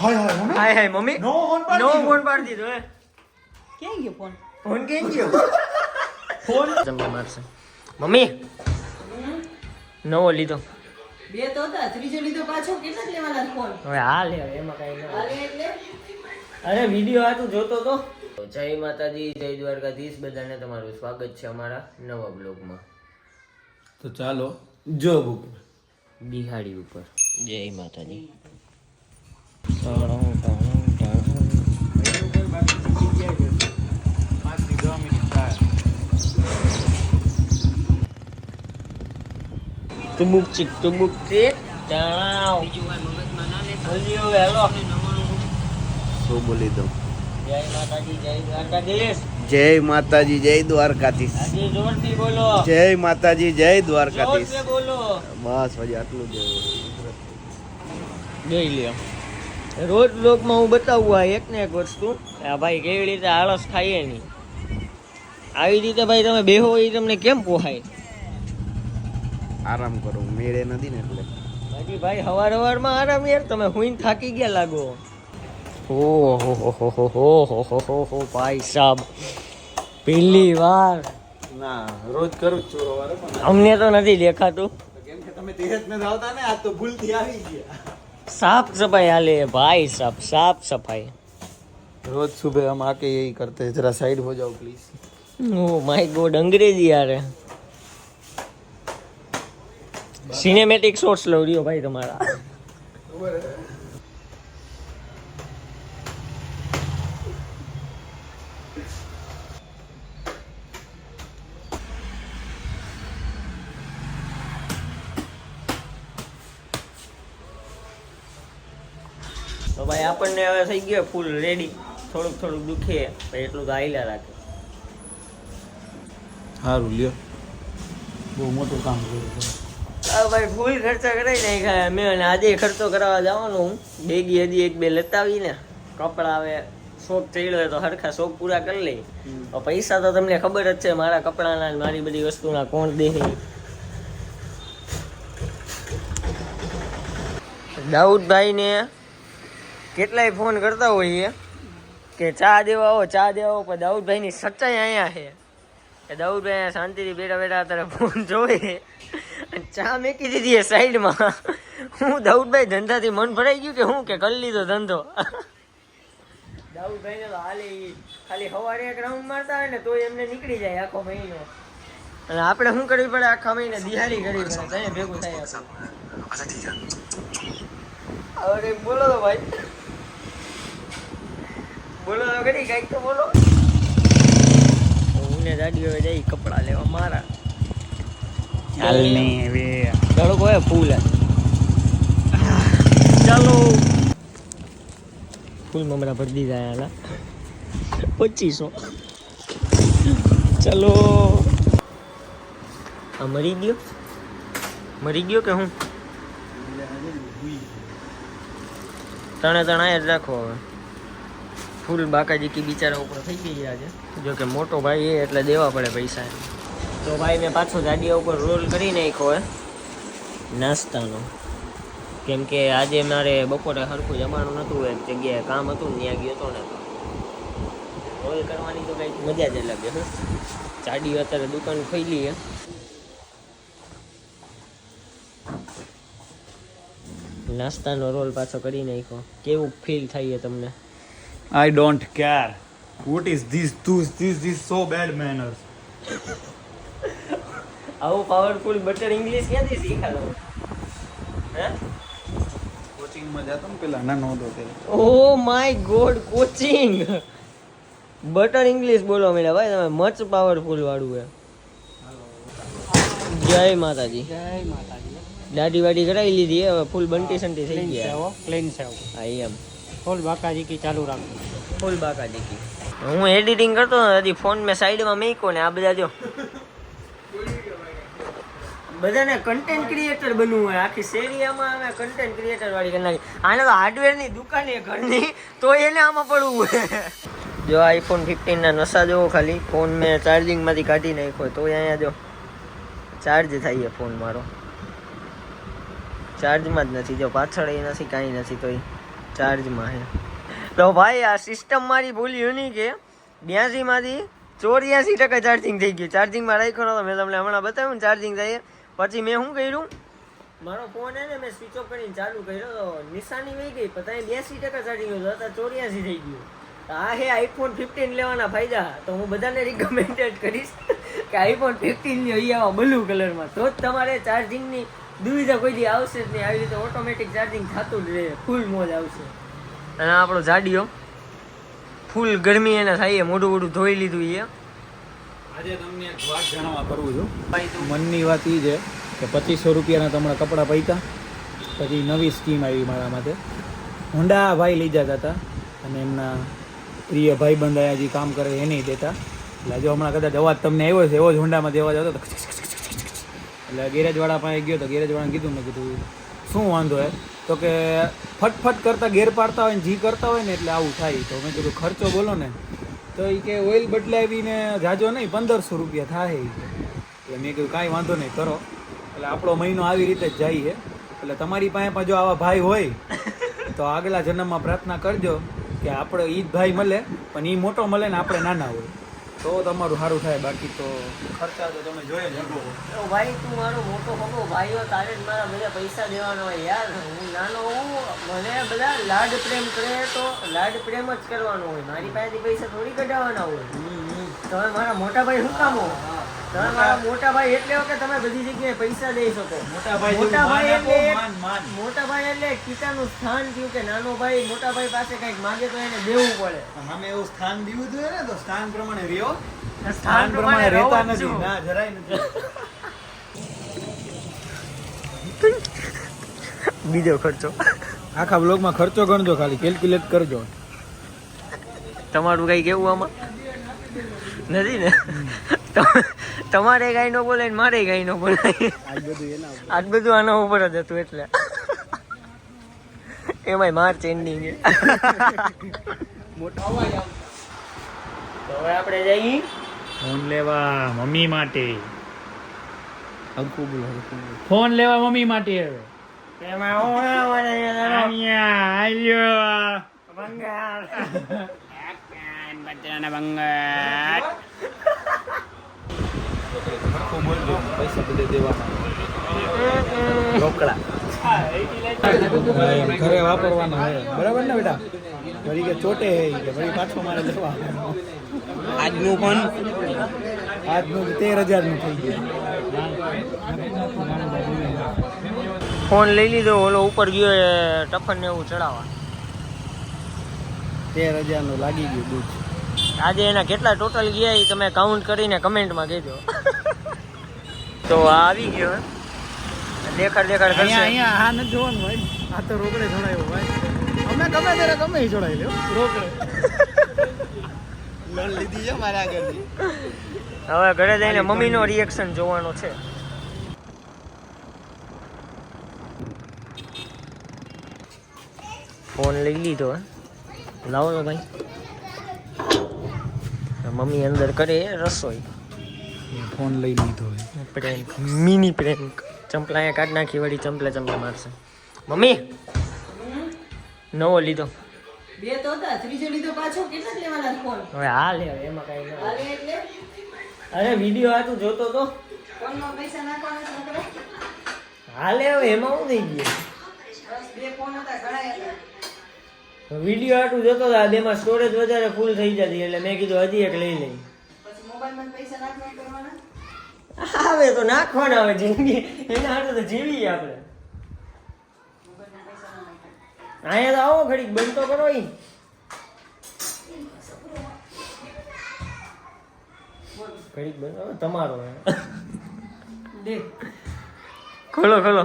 હાય hi mummy હાય hi mummy નો phone પાડી દીધો હે ક્યાં ગયો ફોન? ફોન કેમ ગયો ફોન તમને મારશે મમ્મી નવો લીધો બે તો હતા, ત્રીજો લીધો પાછો. કેટલા લેવાના ફોન? હવે આ લે એમાં કઈ ન હાલે એટલે અરે વિડિયો આતું જોતો તો જય માતાજી જય દ્વારકાધીશ બધાને તમારું સ્વાગત છે અમારા નવા બ્લોગમાં. તો ચાલો જોબ ઉપર બિહાડી ઉપર જય માતાજી. તુબુક ચીક તણાવ બોલ્યો હેલો શું બોલી દઉં? જય માતાજી જય દ્વારકાધીશ. જય માતાજી જય દ્વારકાધીશ. આજે જોરથી બોલો, જય માતાજી જય દ્વારકાધીશ. જોરથી બોલો. બસ હજી આટલું જ. જોઈ લ્યો રોજ બ્લોગમાં હું બતાવું આ એક ને એક વસ્તુ આ ભાઈ કેવી રીતે આળસ ખાઈએ નહીં. આવી રીતે ભાઈ તમે બેહો એ તમને કેમ પોહાય? આરામ કરો, મેળે નથી ને એટલે. બાકી ભાઈ હવાર આરામ યાર, તમે હુઈને થાકી ગયા લાગો. ઓહો ભાઈ સાહેબ પહેલી વાર. ના રોજ કરું જ છું સવારે પણ અમને તો નથી દેખાતું. કેમ કે તમે તીરથ ને આવતા ને આજ તો ભૂલથી આવી ગયા. સાફ સફાઈ હાલે ભાઈ સાહેબ, સાફ સફાઈ. रोज सुबह हम आके यही करते हैं. जरा साइड हो जाओ प्लीज. ઓ માય ગોડ અંગ્રેજી યાર. સિનેમેટિક શોટ્સ લઉં રહ્યો ભાઈ તમારા. તો ભાઈ આપણને હવે થઈ ગયો ફૂલ રેડી. થોડુંક દુખે પણ એટલું તો આઈલા રાખે. સારું લ્યો, બહુ મોટું કામ કર્યું. હા ભાઈ ફૂલ ખર્ચા કરાવી નાખ્યા મેં, અને આજે ખર્ચો કરાવવા જવાનું હું. બેગી હજી એક બે લેતા આવીને કપડાં આવે શોખ થયેલો હોય તો હરખા શોખ પૂરા કરી લઈ. પૈસા તો તમને ખબર જ છે મારા કપડાના મારી બધી વસ્તુના કોણ દે. દાઉદભાઈને કેટલાય ફોન કરતા હોઈએ કે ચા દેવા આવો પણ દાઉદભાઈની સચ્ચાઈ અહીંયા છે કે દાઉદભાઈ અહીંયા શાંતિથી બેઠા અત્યારે ફોન જોવે અને ચા મેકી દીધી સાઈડમાં. હું દાઉદભાઈ ધંધાથી મન ભરાઈ ગયું કે હું કે કરી લીધો ધંધો. દાઉદભાઈને તો હાલે ખાલી સવારે એક રાઉન્ડ મારતા હોય ને તો એમને નીકળી જાય આખો મહિનો. અને આપણે શું કરવી પડે આખા મહિને દિહારી કરવી પડે ત્યાં ભેગું થાય. હવે કંઈક બોલો તો ભાઈ, બોલો તો કરી કંઈક તો બોલો. હું ને દાદી હવે જઈ કપડા લેવા મારા. તડકો હે ફૂલ. ચાલો ફૂલ મમરા ભરી દીધા યાર 2500. ચાલો આ મરી ગયો કે હું ત્રણે જ રાખો હવે. ફૂલ બાકાજી કી બિચારા ઉપર થઈ ગઈ આજે. જો કે મોટો ભાઈ એ એટલે દેવા પડે પૈસા. તો ભાઈ મેં પાછો ગાડીયા ઉપર રોલ કરી નાખ્યો હે નાસ્તાનો, કેમ કે આજે મારે બપોરે સરખું જમવાનું નહોતું, એક જગ્યાએ કામ હતું ત્યાં ગયો હતો ને તો રોલ કરવાની તો કંઈક મજા જ અલગ હે. ચાડીઓ અત્યારે દુકાન ખોલી હે. નાસ્તાનો રોલ પાછો કરી નાખ્યો. કેવું ફીલ થાય તમને? I don't care. What is this? This so bad manners. આવું પાવરફુલ બટર ઇંગ્લિશ ક્યાંથી શીખાડો? હે કોચિંગ માં જતો ને પેલા ના નહોતો તે. Oh my God coaching butter English બોલો મેળા ભાઈ તમે. મચ પાવરફુલ વાળું હે. જય માતાજી. દાઢી વાડી કરાવી લીધી હવે ફૂલ બંટી સંટી થઈ ગયા. પ્લેન છે હા એમ ફૂલ બાકાજી કી ચાલુ રાખો. ફૂલ બાકાજી કી. હું એડિટિંગ કરતો ને હજી ફોન મેં સાઈડમાં મૂક્યો ને આ બધા જો બધાને કન્ટેન્ટ ક્રિએટર બનવું હોય. આખી શેરીમાં અમે કન્ટેન્ટ ક્રિએટર વાળી કરી નાખી. આને તો હાર્ડવેરની દુકાન એ ઘરની તો એને આમાં પડવું હોય. જો આઈફોન 15 ના નશા જોવો ખાલી. ફોન મેં ચાર્જિંગમાંથી કાઢી નાખ્યો તો અહીંયા જો ચાર્જ થાય ફોન મારો. ચાર્જમાં જ નથી, જો પાછળ એ નથી કાંઈ નથી તો ચાર્જમાં છે. તો ભાઈ આ સિસ્ટમ મારી ભૂલ્યું નહીં કે 82માંથી 84% ચાર્જિંગ થઈ ગયું. ચાર્જિંગમાં રાખ્યો નતો, મેં તમને હમણાં બતાવ્યું ને ચાર્જિંગ થાય. પછી મેં શું કર્યું, મારો ફોન હે ને મેં સ્વિચ ઓફ કરીને ચાલુ કર્યો તો નિશાની વહી ગઈ, પછી 82% ચાર્જિંગ હતું, અત્યારે 84 થઈ ગયું. આ હે આઈફોન 15 લેવાના ફાયદા. તો હું બધાને રિકમેન્ડેડ કરીશ કે આઈફોન 15 લ્યો, એ આવા બ્લુ કલરમાં, તો જ તમારે ચાર્જિંગની દુવિધા કોઈ દી આવશે જ નહીં. આવી રીતે ઓટોમેટિક ચાર્જિંગ થતું જ રહે, ફૂલ મોજ આવશે. અને આપણો જાડીઓ ફૂલ ગરમી એને થાય, મોઢું મોઢું ધોઈ લીધું એ. આજે તમને એક વાત જણાવવા કરવું છું. મનની વાત એ છે કે 2500 રૂપિયાના તમારા કપડાં પૈકા, પછી નવી સ્કીમ આવી મારા માટે. હોન્ડા ભાઈ લઈ જતા હતા અને એમના પ્રિય ભાઈબંધ અહીંયા જે કામ કરે એ નહીં દેતા. એટલે જો હમણાં કદાચ અવાજ તમને આવ્યો છે, એવો જ હોન્ડામાં દેવા જતો હતો. એટલે ગેરેજવાળા પાસે ગયો તો ગેરેજવાળાને કીધું, મેં કીધું શું વાંધો હે? તો કે ફટફટ કરતા ગેર પાડતા હોય ને જી કરતા હોય ને એટલે આવું થાય. તો મેં કીધું ખર્ચો બોલો ને, તો એ કે ઓઇલ બદલાવીને જાજો નહીં 1500 રૂપિયા થાય. એટલે મેં કીધું કાંઈ વાંધો નહીં, કરો. એટલે આપણો મહિનો આવી રીતે જ જાય છે. એટલે તમારી પાસે પણ જો આવા ભાઈ હોય તો આગલા જન્મમાં પ્રાર્થના કરજો કે આપણે ઈ જ ભાઈ મળે, પણ એ મોટો મળે ને આપણે નાના હોય, તો તમારું સારું થાય. બાકી તો ખર્ચા તો તમે જોઈએ જ હકો. ભાઈ તું મારો મોટો હગો ભાઈઓ, તારે જ મારા બધા પૈસા દેવાના હોય યાર. હું નાનો હોઉં, મને બધા લાડ પ્રેમ કરે તો લાડ પ્રેમ જ કરવાનો હોય, મારી પાસેથી પૈસા થોડી કઢાવવાના હોય. તમે મારા મોટા ભાઈ શું કામ હો? તમે મારા મોટા ભાઈ એટલે હો કે તમે બધી જગ્યાએ પૈસા દઈ શકો. મોટા ભાઈ એટલે પિતાનું સ્થાન થયું કે નાનો ભાઈ મોટા ભાઈ પાસે કંઈક માગે તો એને દેવું પડે. અમે એવું સ્થાન દીવું જોઈએ ને, તો સ્થાન પ્રમાણે રહ્યો, સ્થાન પ્રમાણે રહેતા રહેવું જ નથી છું. ના, જરાય નથી. બીજો ખર્ચો આખા બ્લોગમાં ખર્ચો ગણજો, ખાલી કેલ્ક્યુલેટ કરજો. તમારું કઈ કેવું આમાં નથી ને? તમારે કઈ ન બોલાય ને મારે કઈ ન બોલાય. આજ બધું આના ઉપર જ હતું એટલે એમાંય માર્ચ એન્ડિંગ. તો હવે આપણે જઈએ ફોન લેવા મમ્મી માટે. ફોન લેવા મમ્મી માટે. હવે એમાં હું બંગાળ પૈસા બધે દેવાના, રોકડા ઘરે વાપરવાના હોય, બરાબર ને બેટા? વળી કે ચોટે હે કે વળી પાછો મારે લેવા. આજનું 13,000 નું થઈ ગયું. ફોન લઈ લીધો, ઓલો ઉપર ગયો એ ટફન ને એવું ચડાવવા. 13,000 નું લાગી ગયું દૂધ. આજે એના કેટલા ટોટલ ગયા એ તમે કાઉન્ટ કરીને કમેન્ટમાં કહેજો. તો આ આવી ગયો હે. દેખાડ કરશે. અહીંયા આ નથી જોવાનું ભાઈ, આ તો રોકડે જોડાયો ભાઈ. અમે ગમે ત્યારે ગમે એ જોડાઈ લ્યો રોકડે. લોન લીધી છે મારા આગળથી. હવે ઘરે જઈને મમ્મીનો રિએક્શન જોવાનો છે. ફોન લઈ લીધો હે, લાવો તો ભાઈ. મમ્મી અંદર કરે રસોઈ. ફોન લઈ લીધો પ્રેન્ક, મિની પ્રેન્ક. ચંપલા અહીંયા કાઢ નાખી, વળી ચંપલા મારશે. મમ્મી નવો લીધો. બે તો હતા, ત્રીજો લીધો પાછો. કેટલા લેવાના ફોન? હવે આ લે, એમાં કઈ ન. હાલે એટલે અરે વિડીયો આ તું જોતો તો ફોનમાં પૈસા નાખવાના છોકરા. હાલે, હવે એમાં હું થઈ ગયું. બસ બે ફોન હતા, ઘણા હતા. વિડીયો આટલું જોતો હતો, આ બેમાં સ્ટોરેજ વધારે ફૂલ થઈ જતી એટલે મેં કીધું હજી એક લઈ લઈ. પછી મોબાઈલમાં પૈસા નાખવા કરવાના. આવે તો નાખવાના, આવે જિંદગી એના હાટું તો જીવીએ આપણે. મોબાઈલમાં પૈસા ના નાખાય. અહીંયા તો આવો ઘડીક બંધ તો કરો. ઈ ઘડીક બંધ કરો, તમારો હે. દેખ ખોલો ખોલો.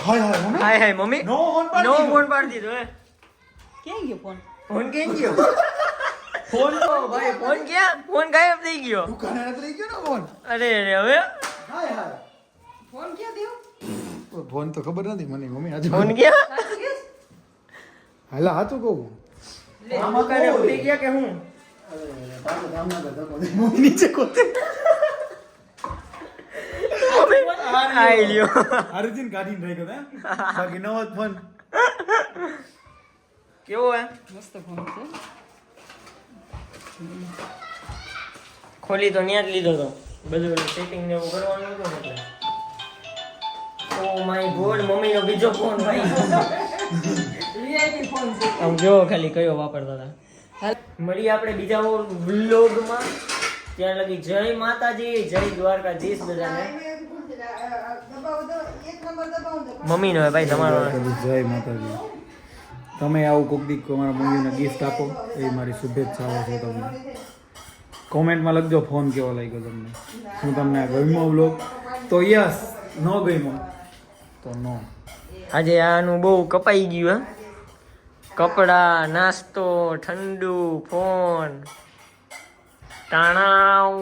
હાય હાય મમ્મી, નો ફોન પાડી દીધો હે. ક્યાં ગયો ફોન? ફોન કેમ ગયો? ફોન તો ભાઈ, ફોન ક્યાં? ફોન ગાયબ થઈ ગયો. દુકાને લઈ ગયો ને ફોન. અરે હવે ફોન ક્યાં થયો? ફોન તો ખબર નથી મને મમ્મી. આજે ફોન ક્યાં? હાલા હાતું કહું મકાને ભૂલી ગયા કે હું? મમ્મી નીચે કોતે. મમ્મી આઈ લ્યો અર્જુન કાઢીને રાખ્યો હે બાકી નવો ફોન કેવો હે મસ્ત ફોન છે ખોલી તો ન્યા જ લીધો તો બધું સેટિંગ ને એવું કરવાનું હતું ને એટલે ઓ માય ગોડ મમ્મીનો બીજો ફોન ભાઈ વીઆઈપી ફોન છે આમ જો ખાલી કયો વાપરતા હતા મળીએ આપણે બીજા વ્લોગમાં ત્યાં લગી જય માતાજી જય દ્વારકાધીશ બધાને મમ્મીનો હે ભાઈ તમારો જય માતાજી તમે આવું કોક દીક તમારા મમ્મીને ગિફ્ટ આપો એ મારી શુભેચ્છાઓ છે તમને કોમેન્ટમાં લખજો ફોન કેવો લાગ્યો તમને હું તમને ગમ્યો બ્લોગ તો યસ ન ગમ્યો તો નો આજે આનું બહુ કપાઈ ગયું હે કપડા નાસ્તો ઠંડુ ફોન ટાણાવ